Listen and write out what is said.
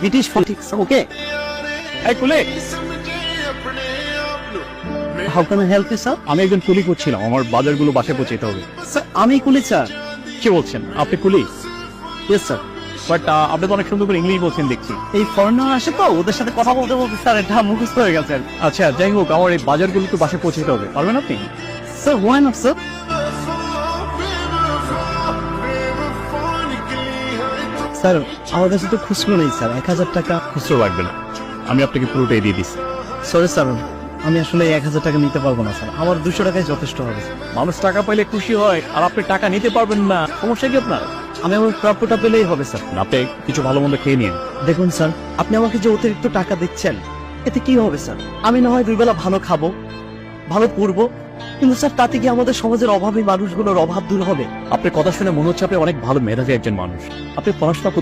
It is politics, okay? এই কুলি, How can I help you, sir? আমি একজন কুলি করছিলাম, আমার বাজারগুলো বাসায় পৌঁছাতে হবে। Sir, আমি কুলি স্যার। কি বলছেন, আপনি কুলি? Yes, sir. বাট আপনি তো অনেক সুন্দর করে ইংলিশ বলছেন দেখছি। এই ফরেনার আসে তো, ওদের সাথে কথা বলতে বলতে স্যার এটা মুখস্থ হয়ে গেছে। আচ্ছা, যাই হোক, আমার এই বাজারগুলো তো বাসায় পৌঁছাতে হবে, পারবেন আপনি? Sir, why not, sir? Sir, আমার কাছে তো খুচরো নেই স্যার, 1000 টাকা। খুচরো লাগবে না, আমি আপনাকে পুরোটাই দিয়ে দিচ্ছি। সরি স্যার, আমি আসলে 1000 টাকা নিতে পারবো না স্যার, আমার 200 টাকায় যথেষ্ট হবে। মানুষ টাকা পাইলে খুশি হয়, আর আপনি টাকা নিতে পারবেন না, সমস্যা কি আপনার? আমি আমার প্রাপ্যটা পেলেই হবে স্যার। আপনি কিছু ভালো মন্দ খেয়ে নিন। দেখুন স্যার, আপনি আমাকে যে অতিরিক্ত টাকা দিচ্ছেন, এতে কি হবে স্যার? আমি না হয় 2 বেলা ভালো খাবো, ভালো পড়বো, কিন্তু স্যার তাতে কি আমাদের সমাজের অভাবী মানুষগুলোর অভাব দূর হবে? আপনার কথা শুনে মনে হচ্ছে আপনি অনেক ভালো মেধাবী একজন মানুষ। আপনি পড়াশোনা